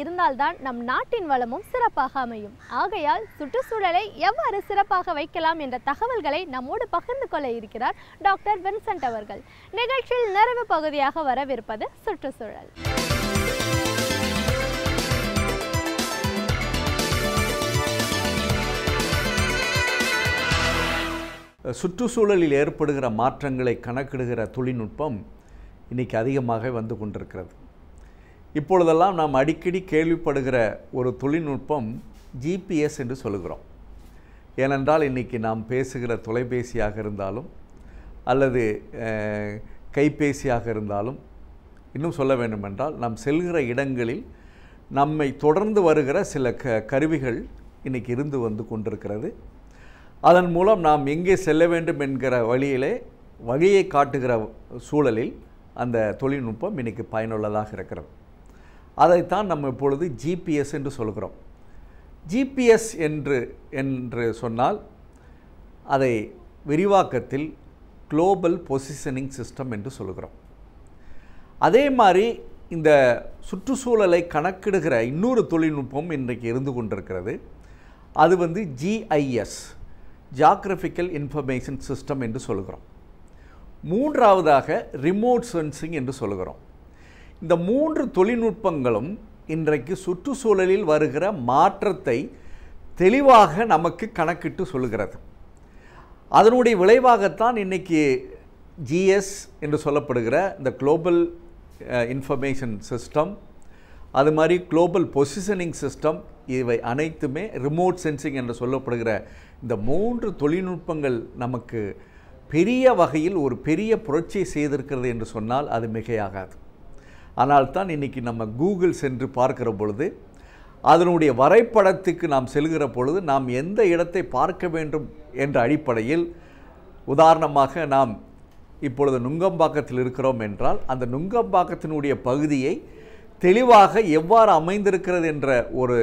இருந்தால்தான் நம் நாட்டின் வளமும் சிறப்பாக அமையும். ஆகையால் சுற்றுச்சூழலை எவ்வாறு சிறப்பாக வைக்கலாம் என்ற தகவல்களை நம்மோடு பகிர்ந்து கொள்ள இருக்கிறார் டாக்டர் வின்சென்ட் அவர்கள். நிகழ்ச்சியில் நிறைவு பகுதியாக வரவிருப்பது சுற்றுச்சூழல். சுற்றுச்சூழலில் ஏற்படுகிற மாற்றங்களை கணக்கிடுகிற தொழில்நுட்பம் இன்றைக்கி அதிகமாக வந்து கொண்டிருக்கிறது. இப்பொழுதெல்லாம் நாம் அடிக்கடி கேள்விப்படுகிற ஒரு தொழில்நுட்பம் ஜிபிஎஸ் என்று சொல்கிறோம். ஏனென்றால் இன்றைக்கி நாம் பேசுகிற தொலைபேசியாக இருந்தாலும் அல்லது கைபேசியாக இருந்தாலும், இன்னும் சொல்ல வேண்டுமென்றால் நாம் செல்கிற இடங்களில் நம்மை தொடர்ந்து வருகிற சில கருவிகள் இன்றைக்கி இருந்து வந்து கொண்டிருக்கிறது. அதன் மூலம் நாம் எங்கே செல்ல வேண்டும் என்கிற வழியை காட்டுகிற சூழலில் அந்த தொழில்நுட்பம் இன்றைக்கி பயனுள்ளதாக இருக்கிறது. அதைத்தான் நம்ம இப்பொழுது ஜிபிஎஸ் என்று சொல்கிறோம். ஜிபிஎஸ் என்று சொன்னால் அதை விரிவாக்கத்தில் குளோபல் பொசிஷனிங் சிஸ்டம் என்று சொல்கிறோம். அதே மாதிரி இந்த சுற்றுச்சூழலை கணக்கிடுகிற இன்னொரு தொழில்நுட்பம் இன்றைக்கு இருந்து கொண்டிருக்கிறது. அது ஜிஐஎஸ், ஜியோகிராஃபிக்கல் இன்ஃபர்மேஷன் சிஸ்டம் என்று சொல்கிறோம். மூன்றாவதாக ரிமோட் சென்சிங் என்று சொல்கிறோம். இந்த மூன்று தொழில்நுட்பங்களும் இன்றைக்கு சுற்றுச்சூழலில் வருகிற மாற்றத்தை தெளிவாக நமக்கு கணக்கிட்டு சொல்கிறது. அதனுடைய விளைவாகத்தான் இன்றைக்கி ஜிஎஸ் என்று சொல்லப்படுகிற இந்த குளோபல் இன்ஃபர்மேஷன் சிஸ்டம், அது மாதிரி குளோபல் பொசிஷனிங் சிஸ்டம், இவை அனைத்துமே ரிமோட் சென்சிங் என்று சொல்லப்படுகிற இந்த மூன்று தொழில்நுட்பங்கள் நமக்கு பெரிய வகையில் ஒரு பெரிய புரட்சியை செய்திருக்கிறது என்று சொன்னால் அது மிகையாகாது. ஆனால் தான் இன்றைக்கி நம்ம கூகுள் சென்று பார்க்கிற பொழுது, அதனுடைய வரைபடத்துக்கு நாம் செல்கிற பொழுது நாம் எந்த இடத்தை பார்க்க வேண்டும் என்ற அடிப்படையில், உதாரணமாக நாம் இப்பொழுது நுங்கம்பாக்கத்தில் இருக்கிறோம் என்றால் அந்த நுங்கம்பாக்கத்தினுடைய பகுதியை தெளிவாக எவ்வாறு அமைந்திருக்கிறது என்ற ஒரு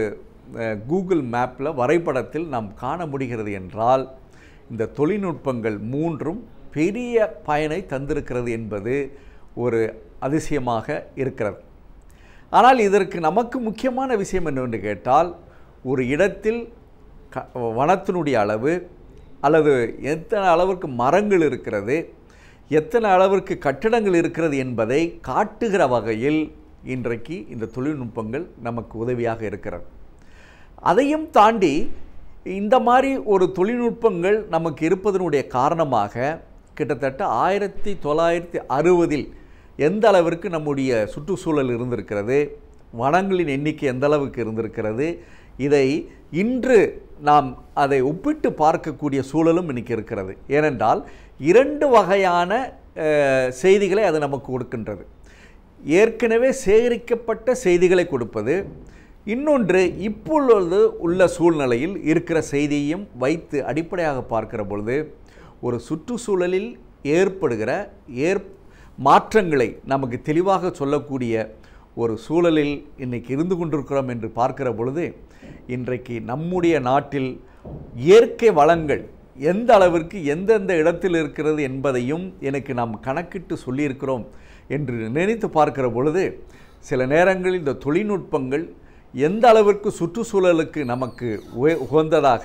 கூகுள் மேப்பில் வரைபடத்தில் நாம் காண முடிகிறது என்றால், இந்த தொழில்நுட்பங்கள் மூன்றும் பெரிய பயனை தந்திருக்கிறது என்பது ஒரு அதிசயமாக இருக்கிறது. ஆனால் இதற்கு நமக்கு முக்கியமான விஷயம் என்னவென்று கேட்டால், ஒரு இடத்தில் வனத்தினுடைய அளவு அல்லது எத்தனை அளவிற்கு மரங்கள் இருக்கிறது, எத்தனை அளவிற்கு கட்டிடங்கள் இருக்கிறது என்பதை காட்டுகிற வகையில் இன்றைக்கு இந்த தொழில்நுட்பங்கள் நமக்கு உதவியாக இருக்கிறது. அதையும் தாண்டி இந்த மாதிரி ஒரு தொழில்நுட்பங்கள் நமக்கு இருப்பதனுடைய காரணமாக கிட்டத்தட்ட 1960 எந்த அளவிற்கு நம்முடைய சுற்றுச்சூழல் இருந்திருக்கிறது, வனங்களின் எண்ணிக்கை எந்த அளவுக்கு இருந்திருக்கிறது, இதை இன்று நாம் அதை ஒப்பிட்டு பார்க்கக்கூடிய சூழலும் இன்றைக்கி இருக்கிறது. ஏனென்றால் இரண்டு வகையான செய்திகளை அது நமக்கு கொடுக்கின்றது. ஏற்கனவே சேகரிக்கப்பட்ட செய்திகளை கொடுப்பது, இன்னொன்று இப்பொழுது உள்ள சூழ்நிலையில் இருக்கிற செய்தியையும் வைத்து அடிப்படையாக பார்க்கிற பொழுது ஒரு சுற்றுச்சூழலில் ஏற்படுகிற மாற்றங்களை நமக்கு தெளிவாக சொல்லக்கூடிய ஒரு சூழலில் இன்றைக்கி இருந்து கொண்டிருக்கிறோம் என்று பார்க்கிற பொழுது, இன்றைக்கு நம்முடைய நாட்டில் இயற்கை வளங்கள் எந்த அளவிற்கு எந்தெந்த இடத்தில் இருக்கிறது என்பதையும் எனக்கு நாம் கணக்கிட்டு சொல்லியிருக்கிறோம் என்று நினைத்து பார்க்கிற பொழுது, சில நேரங்களில் இந்த தொழில்நுட்பங்கள் எந்த அளவிற்கு சுற்றுச்சூழலுக்கு நமக்கு உகந்ததாக,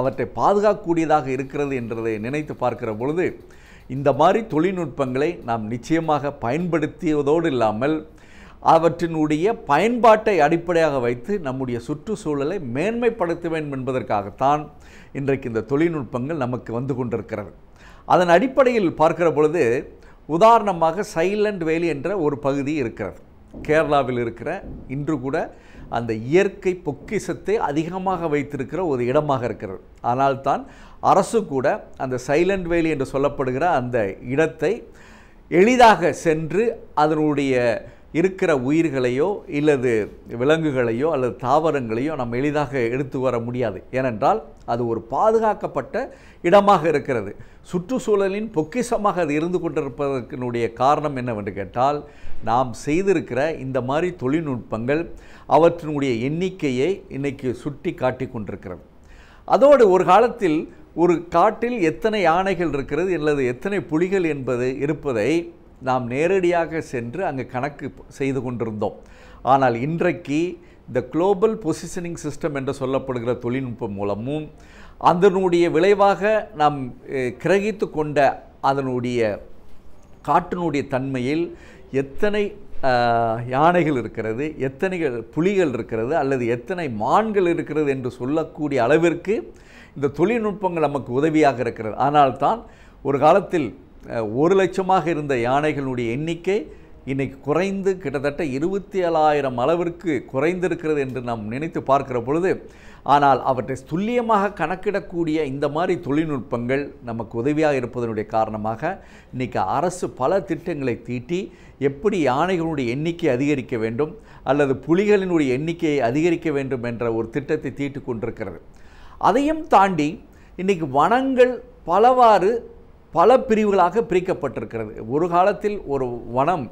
அவற்றை பாதுகாக்கக்கூடியதாக இருக்கிறது என்றதை நினைத்து பார்க்கிற பொழுது, இந்த மாதிரி தொழில்நுட்பங்களை நாம் நிச்சயமாக பயன்படுத்தியதோடு இல்லாமல் அவற்றினுடைய பயன்பாட்டை அடிப்படையாக வைத்து நம்முடைய சுற்றுச்சூழலை மேன்மைப்படுத்த வேண்டும் என்பதற்காகத்தான் இன்றைக்கு இந்த தொழில்நுட்பங்கள் நமக்கு வந்து கொண்டிருக்கிறது. அதன் அடிப்படையில் பார்க்கிற பொழுது, உதாரணமாக சைலண்ட் வேலி என்ற ஒரு பகுதி இருக்கிறது. கேரளாவில் இருக்கிற இன்று கூட அந்த இயற்கை பொக்கிஷத்தை அதிகமாக வைத்திருக்கிற ஒரு இடமாக இருக்கிறது. ஆனால் தான் அரசு கூட அந்த சைலண்ட் வேலி என்று சொல்லப்படுகிற அந்த இடத்தை எளிதாக சென்று அதனுடைய இருக்கிற உயிர்களையோ இல்லது விலங்குகளையோ அல்லது தாவரங்களையோ நம்ம எளிதாக எடுத்து வர முடியாது. ஏனென்றால் அது ஒரு பாதுகாக்கப்பட்ட இடமாக இருக்கிறது. சுற்றுச்சூழலின் பொக்கிஷமாக அது இருந்து கொண்டிருப்பதற்கினுடைய காரணம் என்னவென்று கேட்டால், நாம் செய்திருக்கிற இந்த மாதிரி தொழில்நுட்பங்கள் அவற்றினுடைய எண்ணிக்கையை இன்றைக்கி சுட்டி காட்டி கொண்டிருக்கிறது. அதோடு ஒரு காலத்தில் ஒரு காட்டில் எத்தனை யானைகள் இருக்கிறது அல்லது எத்தனை புலிகள் என்பது இருப்பதை நாம் நேரடியாக சென்று அங்கே கணக்கு செய்து கொண்டிருந்தோம். ஆனால் இன்றைக்கு இந்த குளோபல் பொசிஷனிங் சிஸ்டம் என்று சொல்லப்படுகிற தொழில்நுட்பம் மூலமும் அதனுடைய விளைவாக நாம் கிரகித்து கொண்ட அதனுடைய காட்டினுடைய தன்மையில் எத்தனை யானைகள் இருக்கிறது, எத்தனை புலிகள் இருக்கிறது, அல்லது எத்தனை மான்கள் இருக்கிறது என்று சொல்லக்கூடிய அளவிற்கு இந்த தொழில்நுட்பங்கள் நமக்கு உதவியாக இருக்கிறது. ஆனால்தான் ஒரு காலத்தில் 1 லட்சமாக இருந்த யானைகளுடைய எண்ணிக்கை இன்றைக்கு குறைந்து கிட்டத்தட்ட 27,000 அளவிற்கு குறைந்திருக்கிறது என்று நாம் நினைத்து பார்க்கிற பொழுது, ஆனால் அவற்றை துல்லியமாக கணக்கிடக்கூடிய இந்த மாதிரி தொழில்நுட்பங்கள் நமக்கு உதவியாக இருப்பதனுடைய காரணமாக இன்றைக்கி அரசு பல திட்டங்களை தீட்டி எப்படி யானைகளுடைய எண்ணிக்கை அதிகரிக்க வேண்டும் அல்லது புலிகளினுடைய எண்ணிக்கையை அதிகரிக்க வேண்டும் என்ற ஒரு திட்டத்தை தீட்டி கொண்டிருக்கிறது. அதையும் தாண்டி இன்றைக்கி வனங்கள் பல பிரிவுகளாக பிரிக்கப்பட்டிருக்கிறது. ஒரு காலத்தில் ஒரு வனம்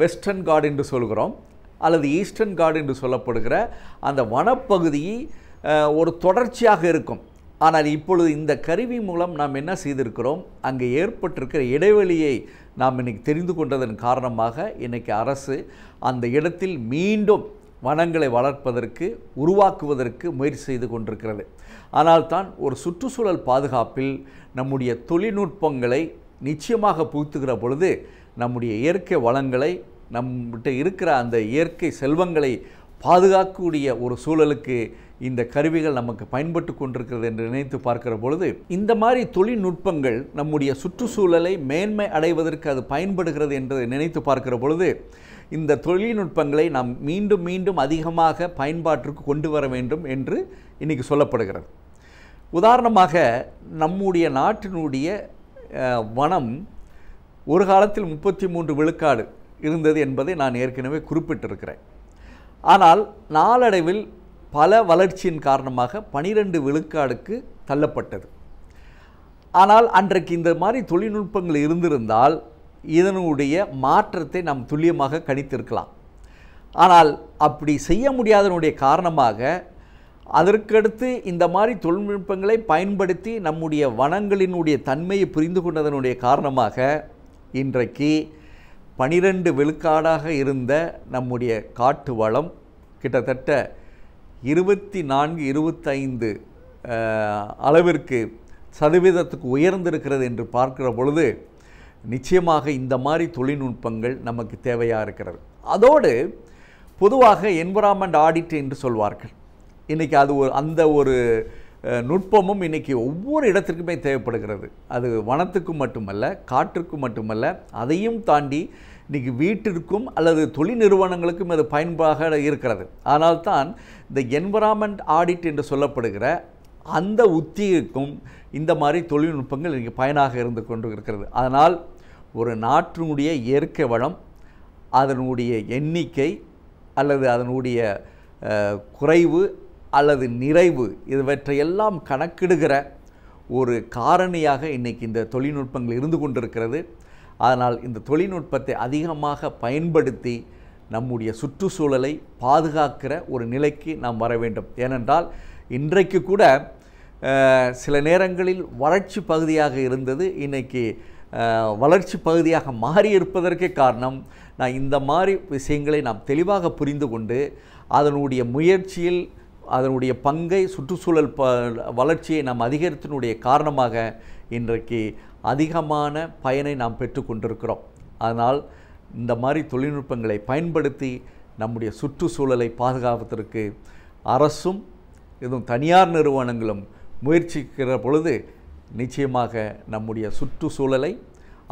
வெஸ்டர்ன் காட் என்று சொல்கிறோம் அல்லது ஈஸ்டர்ன் காட் என்று சொல்லப்படுகிற அந்த வனப்பகுதி ஒரு தொடர்ச்சியாக இருக்கும். ஆனால் இப்பொழுது இந்த கருவி மூலம் நாம் என்ன செய்திருக்கிறோம், அங்கே ஏற்பட்டிருக்கிற இடைவெளியை நாம் இன்றைக்கி தெரிந்து கொண்டதன் காரணமாக இன்றைக்கி அரசு அந்த இடத்தில் மீண்டும் வனங்களை வளர்ப்பதற்கு உருவாக்குவதற்கு முயற்சி செய்து கொண்டிருக்கிறது. ஆனால் தான் ஒரு சுற்றுச்சூழல் பாதுகாப்பில் நம்முடைய தொழில்நுட்பங்களை நிச்சயமாக புகுத்துகிற பொழுது நம்முடைய இயற்கை வளங்களை நம்மகிட்ட இருக்கிற அந்த இயற்கை செல்வங்களை பாதுகாக்கக்கூடிய ஒரு சூழலுக்கு இந்த கருவிகள் நமக்கு பயன்பட்டு கொண்டிருக்கிறது என்று நினைத்து பார்க்கிற பொழுது இந்த மாதிரி தொழில்நுட்பங்கள் நம்முடைய சுற்றுச்சூழலை மேன்மை அடைவதற்கு அது பயன்படுகிறது என்று நினைத்து பார்க்கிற பொழுது இந்த தொழில்நுட்பங்களை நாம் மீண்டும் மீண்டும் அதிகமாக பயன்பாட்டிற்கு கொண்டு வர வேண்டும் என்று இன்றைக்கி சொல்லப்படுகிறது. உதாரணமாக நம்முடைய நாட்டினுடைய வனம் ஒரு காலத்தில் 33 விழுக்காடு இருந்தது என்பதை நான் ஏற்கனவே குறிப்பிட்டிருக்கிறேன். ஆனால் நாளடைவில் பல வளர்ச்சியின் காரணமாக 12 விழுக்காடுக்கு தள்ளப்பட்டது. ஆனால் அன்றைக்கு இந்த மாதிரி தொழில்நுட்பங்கள் இருந்திருந்தால் இதனுடைய மாற்றத்தை நாம் துல்லியமாக கணித்திருக்கலாம். ஆனால் அப்படி செய்ய முடியாதனுடைய காரணமாக அதற்கடுத்து இந்த மாதிரி தொழில்நுட்பங்களை பயன்படுத்தி நம்முடைய வனங்களினுடைய தன்மையை புரிந்து கொண்டதனுடைய காரணமாக இன்றைக்கு 12 விழுக்காடாக இருந்த நம்முடைய காட்டு வளம் கிட்டத்தட்ட 24-25 அளவிற்கு சதவீதத்துக்கு உயர்ந்திருக்கிறது என்று பார்க்கிற பொழுது நிச்சயமாக இந்த மாதிரி தொழில்நுட்பங்கள் நமக்கு தேவையாக இருக்கிறது. அதோடு பொதுவாக என்விரான்மெண்ட் ஆடிட் என்று சொல்வார்கள். இன்றைக்கி அது அந்த ஒரு நுட்பமும் இன்றைக்கி ஒவ்வொரு இடத்திற்குமே தேவைப்படுகிறது. அது வனத்துக்கும் மட்டுமல்ல, காற்றுக்கும் மட்டுமல்ல, அதையும் தாண்டி இன்றைக்கி வீட்டிற்கும் அல்லது தொழில் நிறுவனங்களுக்கும் அது பயன்பாக இருக்கிறது. ஆனால்தான் இந்த என்விரான்மெண்ட் ஆடிட் என்று சொல்லப்படுகிற அந்த உத்திக்கும் இந்த மாதிரி தொழில்நுட்பங்கள் இன்றைக்கி பயனாக இருந்து கொண்டு இருக்கிறது. அதனால் ஒரு நாட்டினுடைய இயற்கை வளம், அதனுடைய எண்ணிக்கை அல்லது அதனுடைய குறைவு அல்லது நிறைவு இவற்றையெல்லாம் கணக்கிடுகிற ஒரு காரணியாக இன்றைக்கி இந்த தொழில்நுட்பங்கள் இருந்து கொண்டிருக்கிறது. அதனால் இந்த தொழில்நுட்பத்தை அதிகமாக பயன்படுத்தி நம்முடைய சுற்றுச்சூழலை பாதுகாக்கிற ஒரு நிலைக்கு நாம் வர வேண்டும். ஏனென்றால் இன்றைக்கு கூட சில நேரங்களில் வறட்சி பகுதியாக இருந்தது, இன்றைக்கி வளர்ச்சி பகுதியாக மாறி இருப்பதற்கே காரணம் நான் இந்த மாதிரி விஷயங்களை நாம் தெளிவாக புரிந்து கொண்டு அதனுடைய முயற்சியில் அதனுடைய பங்கை சுற்றுச்சூழல் வளர்ச்சியை நாம் அதிகரித்தனுடைய காரணமாக இன்றைக்கு அதிகமான பயனை நாம் பெற்றுக்கொண்டிருக்கிறோம். அதனால் இந்த மாதிரி தொழில்நுட்பங்களை பயன்படுத்தி நம்முடைய சுற்றுச்சூழலை பாதுகாப்பதற்கு அரசும் இதுவும் தனியார் நிறுவனங்களும் முயற்சிக்கிற பொழுது நிச்சயமாக நம்முடைய சுற்றுச்சூழலை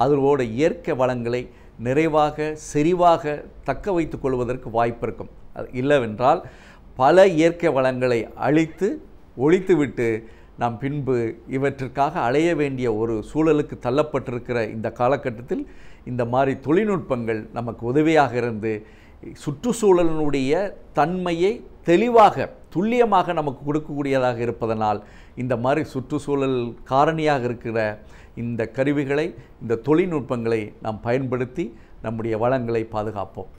அதோட இயற்கை வளங்களை நிறைவாக செறிவாக தக்க வைத்துக் கொள்வதற்கு வாய்ப்பு இருக்கும். இல்லவென்றால் பல இயற்கை வளங்களை அழித்து ஒழித்துவிட்டு நாம் பின்பு இவற்றிற்காக அலைய வேண்டிய ஒரு சூழலுக்கு தள்ளப்பட்டிருக்கிற இந்த காலகட்டத்தில் இந்த மாதிரி தொழில்நுட்பங்கள் நமக்கு உதவியாக இருந்து சுற்றுச்சூழலினுடைய தன்மையை தெளிவாக துல்லியமாக நமக்கு கொடுக்கக்கூடியதாக இருப்பதனால் இந்த மாதிரி சுற்றுச்சூழல் காரணியாக இருக்கிற இந்த கருவிகளை, இந்த தொழில்நுட்பங்களை நாம் பயன்படுத்தி நம்முடைய வளங்களை பாதுகாப்போம்.